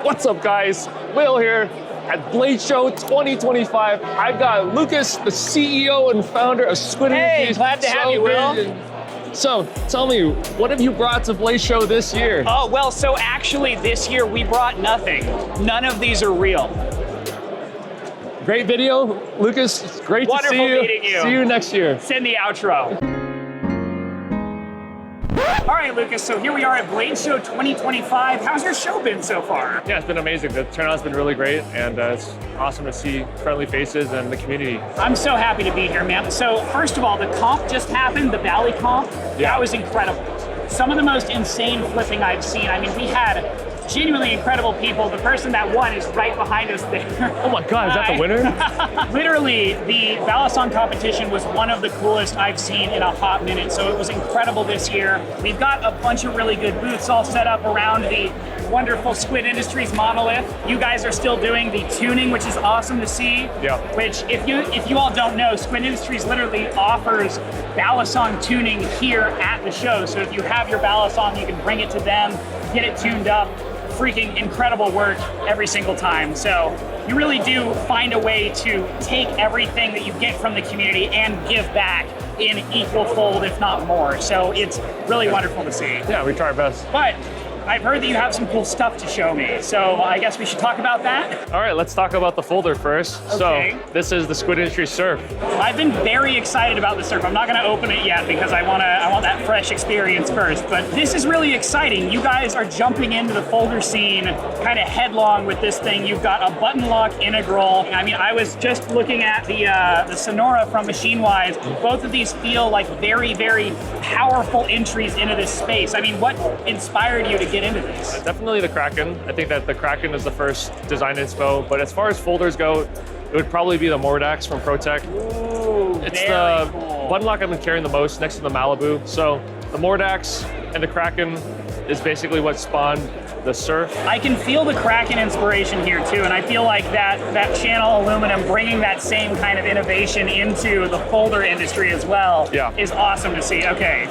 What's up, guys? Will here at Blade Show 2025. I've got Lucas, the CEO and founder of Squid Industries. Hey, glad to have you, Will. So, tell me, what have you brought to Blade Show this year? Oh, well, so actually this year we brought nothing. None of these are real. Great video, Lucas. It's great to see you. Wonderful meeting you. See you next year. Send the outro. All right, Lucas, so here we are at Blade Show 2025. How's your show been so far? Yeah, it's been amazing. The turnout's been really great, and it's awesome to see friendly faces and the community. I'm so happy to be here, man. So first of all, the comp just happened, the Bally comp. Yeah. That was incredible. Some of the most insane flipping I've seen. I mean, we had genuinely incredible people. The person that won is right behind us there. Oh my God, is that the winner? Literally, the balisong competition was one of the coolest I've seen in a hot minute, so it was incredible this year. We've got a bunch of really good booths all set up around the wonderful Squid Industries monolith. You guys are still doing the tuning, which is awesome to see. Yeah. Which, if you all don't know, Squid Industries literally offers balisong tuning here at the show. So if you have your balisong, you can bring it to them, get it tuned up. Freaking incredible work every single time. So you really do find a way to take everything that you get from the community and give back in equal fold, if not more. So it's really wonderful to see. Yeah, we try our best. But I've heard that you have some cool stuff to show me. So I guess we should talk about that. All right, let's talk about the folder first. Okay. So this is the Squid Industries surf. I've been very excited about the surf. I'm not going to open it yet because I want that fresh experience first. But this is really exciting. You guys are jumping into the folder scene kind of headlong with this thing. You've got a button lock integral. I mean, I was just looking at the Sonora from Machine Wise. Both of these feel like very, very powerful entries into this space. I mean, what inspired you to get into this? Definitely the Kraken. I think that the Kraken is the first design inspo, but as far as folders go, it would probably be the Mordax from ProTech. Ooh, it's very the cool. button lock I've been carrying the most next to the Malibu. So the Mordax and the Kraken is basically what spawned the surf. I can feel the Kraken inspiration here too, and I feel like that channel aluminum bringing that same kind of innovation into the folder industry as well is awesome to see. Okay.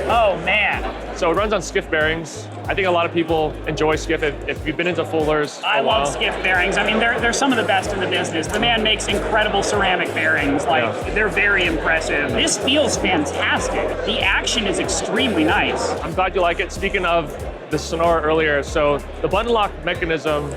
Oh man. So it runs on skiff bearings. I think a lot of people enjoy skiff if you've been into folders. I love skiff bearings. I mean, they're some of the best in the business. The man makes incredible ceramic bearings. They're very impressive. This feels fantastic. The action is extremely nice. I'm glad you like it. Speaking of the Sonora earlier, so the button lock mechanism,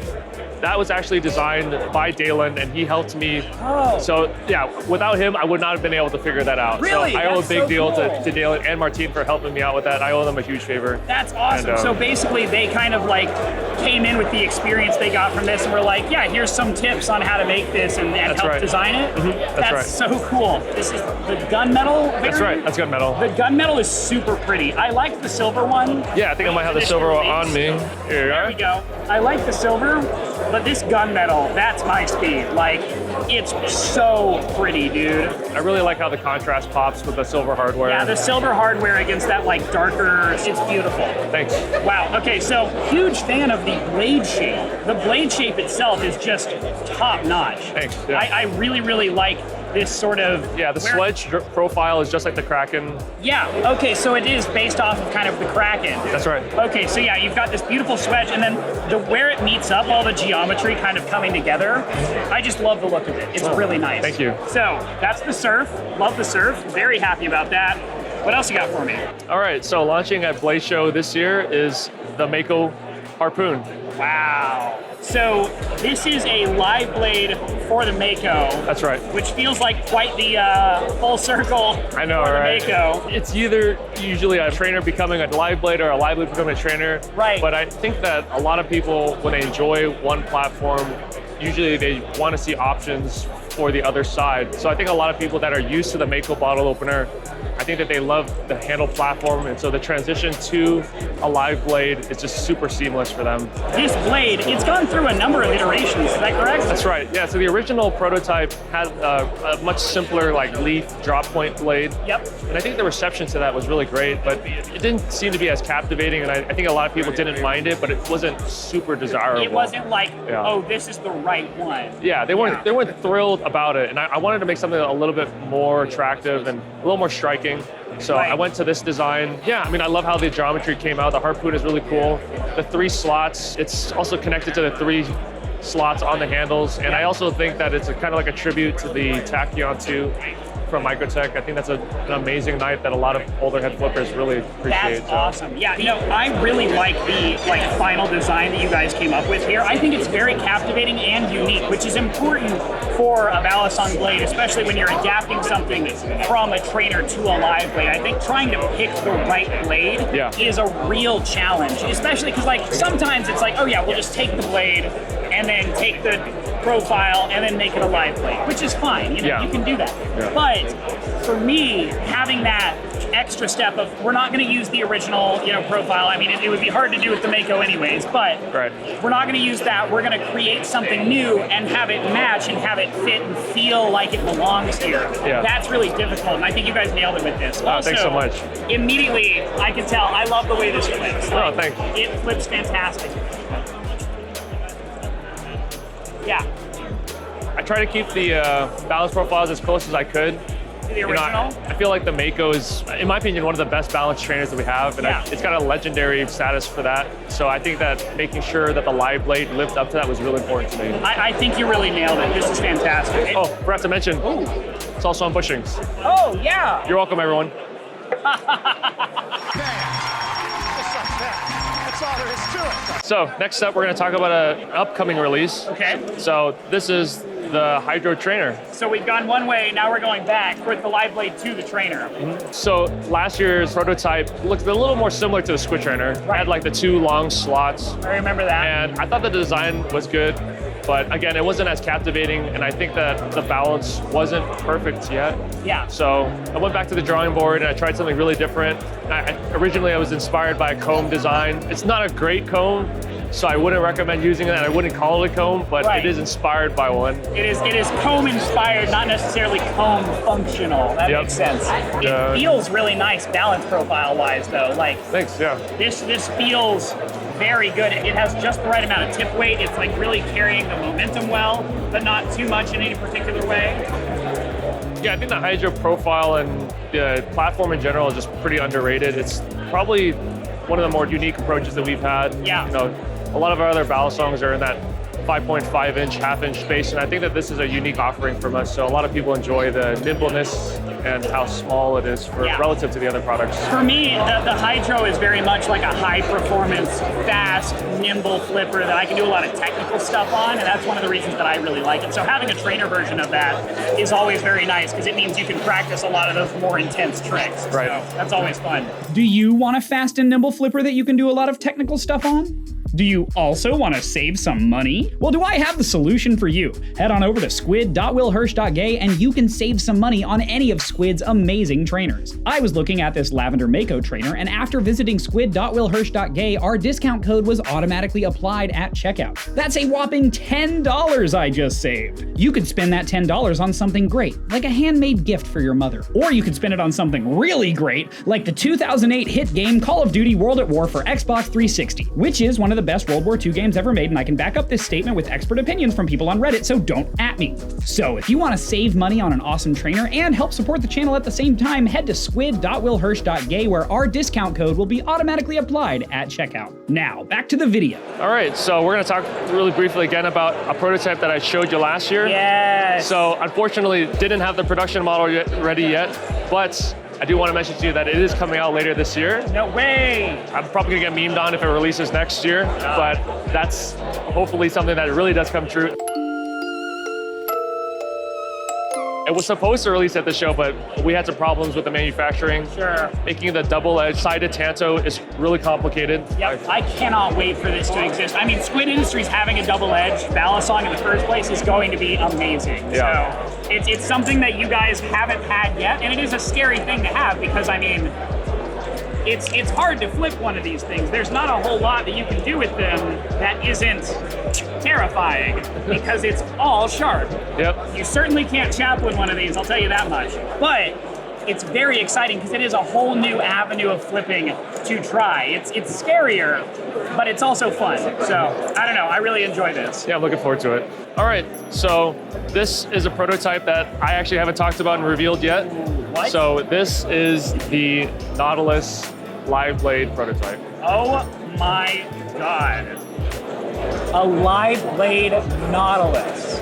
that was actually designed by Dalen, and he helped me. Oh. So yeah, without him, I would not have been able to figure that out. Really? So I owe a big deal cool. to Dalen and Martine for helping me out with that. I owe them a huge favor. That's awesome. And, so basically, they kind of like came in with the experience they got from this, and were like, yeah, here's some tips on how to make this and help design it. Mm-hmm. That's so cool. This is the gunmetal variant? That's right, that's gunmetal. The gunmetal is super pretty. I like the silver one. Yeah, I think I might have the silver one on me. Here we go. I like the silver, but this gunmetal, that's my speed. Like, it's so pretty, dude. I really like how the contrast pops with the silver hardware. Yeah, the silver hardware against that like darker, it's beautiful. Thanks. Wow, okay, so huge fan of the blade shape. The blade shape itself is just top notch. Thanks, yeah. I really, really like this sort of... Yeah, the sledge profile is just like the Kraken. Yeah, okay, so it is based off of kind of the Kraken. That's right. Okay, so yeah, you've got this beautiful swedge, and then where it meets up, all the geometry kind of coming together, I just love the look of it. It's really nice. Thank you. So, that's the surf. Love the surf. Very happy about that. What else you got for me? All right, so launching at Blade Show this year is the Mako Harpoon. Wow. So this is a live blade for the Mako. That's right. Which feels like quite the full circle I know, for right? the Mako. It's either usually a trainer becoming a live blade or a live blade becoming a trainer. Right. But I think that a lot of people, when they enjoy one platform, usually they want to see options for the other side. So I think a lot of people that are used to the Mako bottle opener, I think that they love the handle platform, and so the transition to a live blade is just super seamless for them. This blade, it's gone through a number of iterations, is that correct? That's right, yeah, so the original prototype had a much simpler like leaf drop point blade. Yep. And I think the reception to that was really great, but it didn't seem to be as captivating, and I think a lot of people didn't mind it, but it wasn't super desirable. It wasn't like, oh, this is the right one. Yeah, they weren't thrilled about it, and I wanted to make something a little bit more attractive and a little more striking. flipping. So Right. I went to this design. Yeah, I mean, I love how the geometry came out. The harpoon is really cool. The 3 slots, it's also connected to the 3 slots on the handles. And I also think that it's kind of like a tribute to the Tachyon 2 from Microtech. I think that's an amazing knife that a lot of older head flippers really appreciate. That's awesome. Yeah, I really like the final design that you guys came up with here. I think it's very captivating and unique, which is important for a balisong blade, especially when you're adapting something from a trainer to a live blade. I think trying to pick the right blade is a real challenge, especially because sometimes it's oh yeah, we'll just take the blade and then take the profile and then make it a live blade, which is fine. You can do that. Yeah. But for me, having that extra step of we're not going to use the original, profile. I mean, it would be hard to do with the Mako anyways, but we're not going to use that. We're going to create something new and have it match and have it fit and feel like it belongs here. Yeah. That's really difficult, and I think you guys nailed it with this. Also, thanks so much. Immediately, I can tell I love the way this flips. Thanks. It flips fantastic. Yeah. I try to keep the balance profiles as close as I could. The original? I feel like the Mako is, in my opinion, one of the best balance trainers that we have, and it's got a legendary status for that. So I think that making sure that the live blade lived up to that was really important to me. I think you really nailed it. This is fantastic. Forgot to mention, it's also on bushings. Oh, yeah. You're welcome, everyone. So next up, we're going to talk about an upcoming release. Okay. So this is the Hydro Trainer. So we've gone one way, now we're going back with the live blade to the trainer. Mm-hmm. So last year's prototype looked a little more similar to the Squid Trainer. It had the 2 long slots. I remember that. And I thought the design was good, but again, it wasn't as captivating, and I think that the balance wasn't perfect yet. Yeah. So I went back to the drawing board and I tried something really different. Originally, I was inspired by a comb design. It's not a great comb, so I wouldn't recommend using it, and I wouldn't call it a comb, but it is inspired by one. It is comb inspired, not necessarily comb functional. That makes sense. It feels really nice balance profile wise though. Thanks, yeah. This feels very good. It has just the right amount of tip weight. It's really carrying the momentum well, but not too much in any particular way. Yeah, I think the Hydro profile and the platform in general is just pretty underrated. It's probably one of the more unique approaches that we've had. Yeah. A lot of our other balisongs are in that 5.5 inch, half-inch space, and I think that this is a unique offering from us. So a lot of people enjoy the nimbleness and how small it is relative to the other products. For me, the Hydro is very much like a high-performance, fast, nimble flipper that I can do a lot of technical stuff on, and that's one of the reasons that I really like it. So having a trainer version of that is always very nice because it means you can practice a lot of those more intense tricks. Right. So that's always fun. Do you want a fast and nimble flipper that you can do a lot of technical stuff on? Do you also want to save some money? Well, do I have the solution for you? Head on over to Squid.WillHirsch.Gay and you can save some money on any of Squid's amazing trainers. I was looking at this lavender Mako trainer, and after visiting Squid.WillHirsch.Gay, our discount code was automatically applied at checkout. That's a whopping $10 I just saved. You could spend that $10 on something great, like a handmade gift for your mother. Or you could spend it on something really great, like the 2008 hit game Call of Duty World at War for Xbox 360, which is one of the best World War II games ever made, and I can back up this statement with expert opinions from people on Reddit, so don't at me. So if you want to save money on an awesome trainer and help support the channel at the same time, head to Squid.WillHirsch.Gay where our discount code will be automatically applied at checkout. Now, back to the video. All right, so we're going to talk really briefly again about a prototype that I showed you last year. Yes. So unfortunately, didn't have the production model ready yet, but I do want to mention to you that it is coming out later this year. No way! I'm probably going to get memed on if it releases next year, but that's hopefully something that really does come true. It was supposed to release at the show, but we had some problems with the manufacturing. Sure. Making the double-edged sided tanto is really complicated. Yep, I cannot wait for this to exist. I mean, Squid Industries having a double-edged balisong in the first place is going to be amazing. Yeah. So it's something that you guys haven't had yet, and it is a scary thing to have because, I mean, it's hard to flip one of these things. There's not a whole lot that you can do with them that isn't terrifying because it's all sharp. Yep. You certainly can't chaplain one of these, I'll tell you that much. But it's very exciting because it is a whole new avenue of flipping to try. It's scarier, but it's also fun. So I don't know, I really enjoy this. Yeah, I'm looking forward to it. All right, so this is a prototype that I actually haven't talked about and revealed yet. What? So this is the Nautilus live blade prototype. Oh my God. A live blade Nautilus.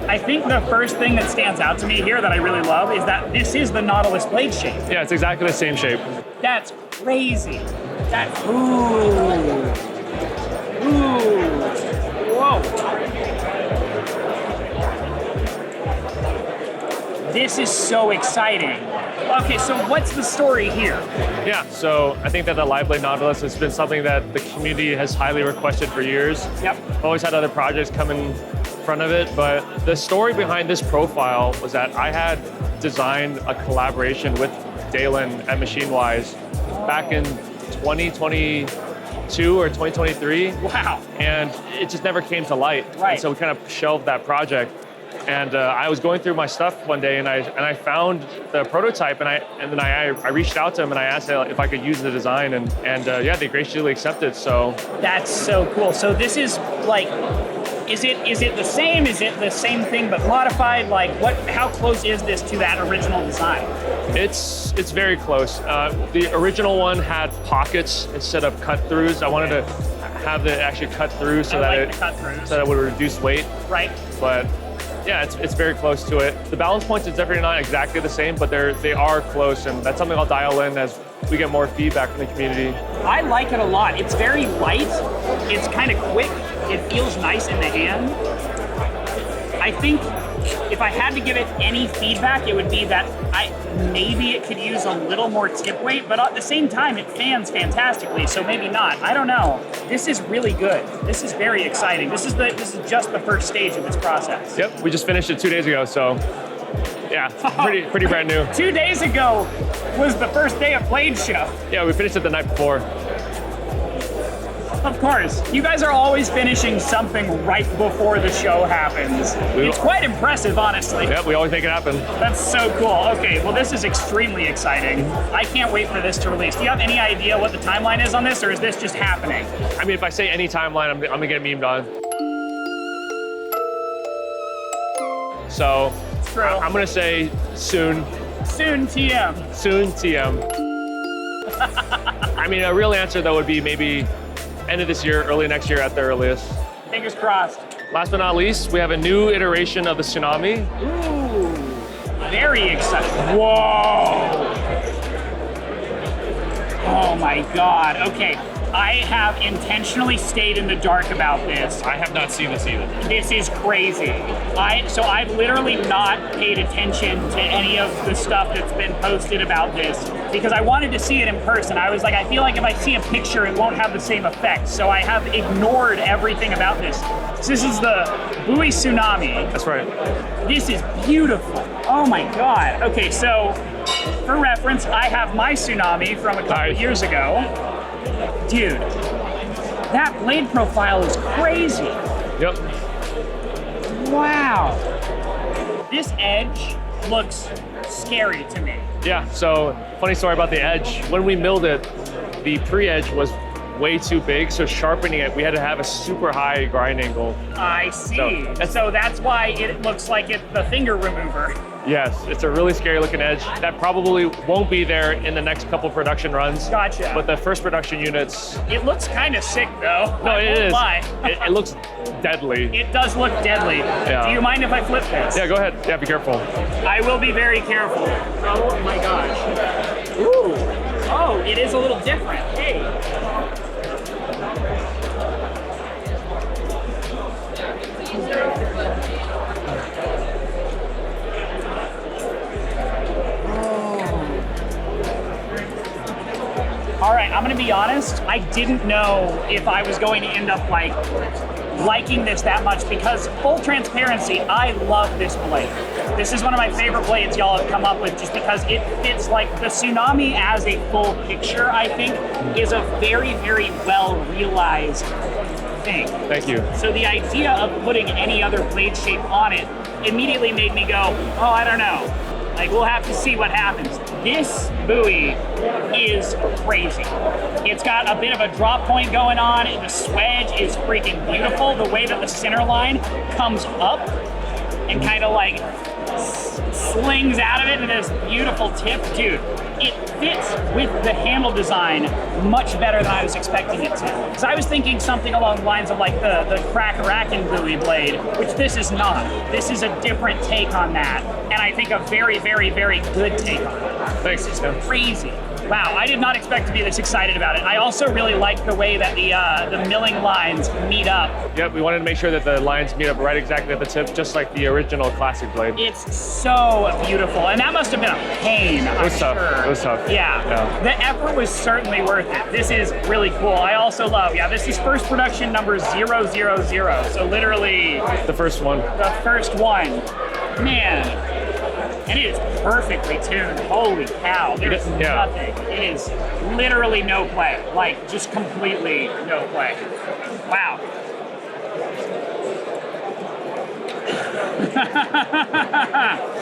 I think the first thing that stands out to me here that I really love is that this is the Nautilus blade shape. Yeah, it's exactly the same shape. That's crazy. Ooh. Whoa. This is so exciting. Okay, so what's the story here? Yeah, so I think that the live blade Nautilus has been something that the community has highly requested for years. Yep. I've always had other projects come in front of it, but the story behind this profile was that I had designed a collaboration with Dalen at MachineWise back in 2022 or 2023. Wow. And it just never came to light. Right. And so we kind of shelved that project. And I was going through my stuff one day, and I found the prototype, and then I reached out to them and I asked if I could use the design, and yeah, they graciously accepted. So that's so cool. So this is like, is it the same? Is it the same thing but modified? Like, what? How close is this to that original design? It's very close. The original one had pockets instead of cut throughs. I wanted to have it actually cut through so that it would reduce weight. Right. But yeah, it's very close to it. The balance points is definitely not exactly the same, but they are close, and that's something I'll dial in as we get more feedback from the community. I like it a lot. It's very light. It's kind of quick. It feels nice in the hand. I think if I had to give it any feedback, it would be that maybe it could use a little more tip weight, but at the same time, it fans fantastically, so maybe not. I don't know. This is really good. This is very exciting. This is just the first stage of this process. Yep, we just finished it 2 days ago, so yeah, pretty brand new. 2 days ago was the first day of Blade Show. Yeah, we finished it the night before. Of course. You guys are always finishing something right before the show happens. It's quite impressive, honestly. Yep, we always make it happen. That's so cool. Okay, well, this is extremely exciting. I can't wait for this to release. Do you have any idea what the timeline is on this, or is this just happening? I mean, if I say any timeline, I'm gonna get memed on. So, True. I'm gonna say soon. Soon TM. Soon TM. I mean, a real answer though would be maybe end of this year, early next year at the earliest. Fingers crossed. Last but not least, we have a new iteration of the Tsunami. Ooh, very exciting. Whoa. Oh my God, okay. I have intentionally stayed in the dark about this. I have not seen this either. This is crazy. So I've literally not paid attention to any of the stuff that's been posted about this because I wanted to see it in person. I was like, I feel like if I see a picture, it won't have the same effect. So I have ignored everything about this. So this is the Bowie Tsunami. That's right. This is beautiful. Oh my God. Okay, so for reference, I have my Tsunami from a couple of years ago. Dude, that blade profile is crazy. Yep. Wow. This edge looks scary to me. Yeah, so funny story about the edge. When we milled it, the pre-edge was way too big, so sharpening it, we had to have a super high grind angle. I see. So that's why it looks like it's the finger remover. Yes, it's a really scary looking edge. That probably won't be there in the next couple production runs. Gotcha. But the first production units... It looks kind of sick though. No, it is. Lie. It looks deadly. It does look deadly. Yeah. Do you mind if I flip this? Yeah, go ahead. Yeah, be careful. I will be very careful. Oh my gosh. Ooh. Oh, it is a little different. Hey. All right, I'm gonna be honest, I didn't know if I was going to end up liking this that much because full transparency, I love this blade. This is one of my favorite blades y'all have come up with just because it fits like the Tsunami as a full picture, I think, is a very, very well realized thing. Thank you. So the idea of putting any other blade shape on it immediately made me go, oh, I don't know. Like, we'll have to see what happens. This Bowie is crazy. It's got a bit of a drop point going on. The swedge is freaking beautiful. The way that the center line comes up and kind of like slings out of it to this beautiful tip. Dude, it fits with the handle design much better than I was expecting it to. Because I was thinking something along the lines of like the Kraken Bowie blade, which this is not. This is a different take on that, and I think a very, very, very good take on it. Thanks. This is crazy. Wow, I did not expect to be this excited about it. I also really like the way that the milling lines meet up. Yep, we wanted to make sure that the lines meet up right exactly at the tip, just like the original classic blade. It's so beautiful, and that must have been a pain, It was tough. sure. It was tough. Yeah. The effort was certainly worth it. This is really cool. I also love, this is first production number 000, so literally The first one. the first one. Man. And it is perfectly tuned. Holy cow. There's Yeah. nothing. It is literally no play. Like, just completely no play. Wow.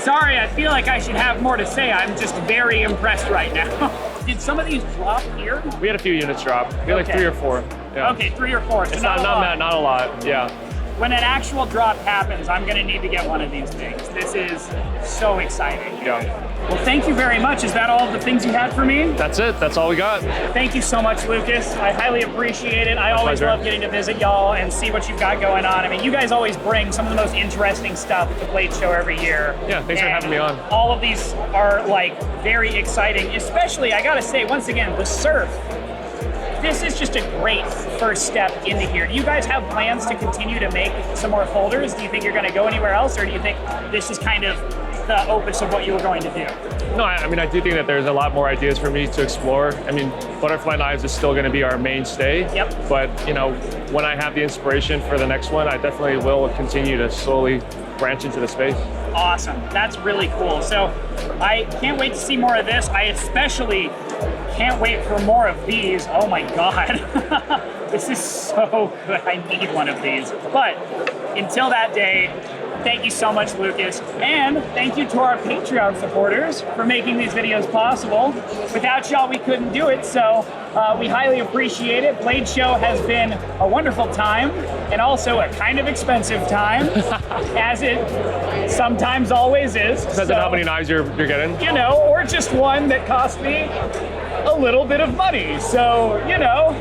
Sorry, I feel like I should have more to say. I'm just very impressed right now. Did some of these drop here? We had a few units drop. We had like Okay. 3 or 4. Yeah. Okay, 3 or 4. So It's not a lot. Yeah. When an actual drop happens, I'm gonna need to get one of these things. This is so exciting. Yeah. Well, thank you very much. Is that all of the things you had for me? That's it. That's all we got. Thank you so much, Lucas. I highly appreciate it. I always pleasure. love getting to visit y'all and see what you've got going on. I mean, you guys always bring some of the most interesting stuff at the Blade Show every year. Yeah, thanks for And having me on. All of these are like very exciting, especially, I gotta say, once again, the surf. This is just a great first step into here. Do you guys have plans to continue to make some more folders? Do you think you're gonna go anywhere else, or do you think this is kind of the opus of what you were going to do? No, I mean, I do think that there's a lot more ideas for me to explore. I mean, butterfly knives is still going to be our mainstay. Yep. But, you know, when I have the inspiration for the next one, I definitely will continue to slowly branch into the space. Awesome. That's really cool. So I can't wait to see more of this. I especially can't wait for more of these. Oh my God. This is so good. I need one of these. But until that day, thank you so much, Lucas. And thank you to our Patreon supporters for making these videos possible. Without y'all, we couldn't do it, so we highly appreciate it. Blade Show has been a wonderful time, and also a kind of expensive time, as it sometimes always is. Depends on how many knives you're getting. You know, or just one that cost me a little bit of money. So, you know,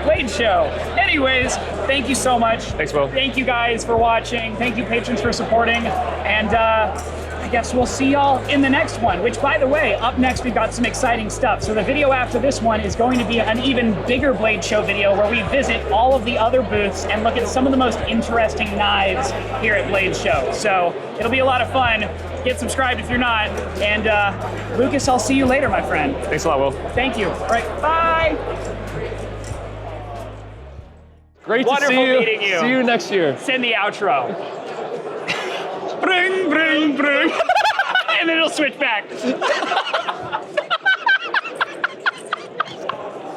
Blade Show. Anyways, thank you so much. Thanks, Will. Thank you guys for watching. Thank you, patrons, for supporting. And I guess we'll see y'all in the next one, which, by the way, up next we've got some exciting stuff. So the video after this one is going to be an even bigger Blade Show video where we visit all of the other booths and look at some of the most interesting knives here at Blade Show. So it'll be a lot of fun. Get subscribed if you're not. And Lucas, I'll see you later, my friend. Thanks a lot, Will. Thank you. All right, bye. Great Wonderful to see you. meeting you. See you next year. Send the outro. Bring, bring, bring. And then it'll switch back.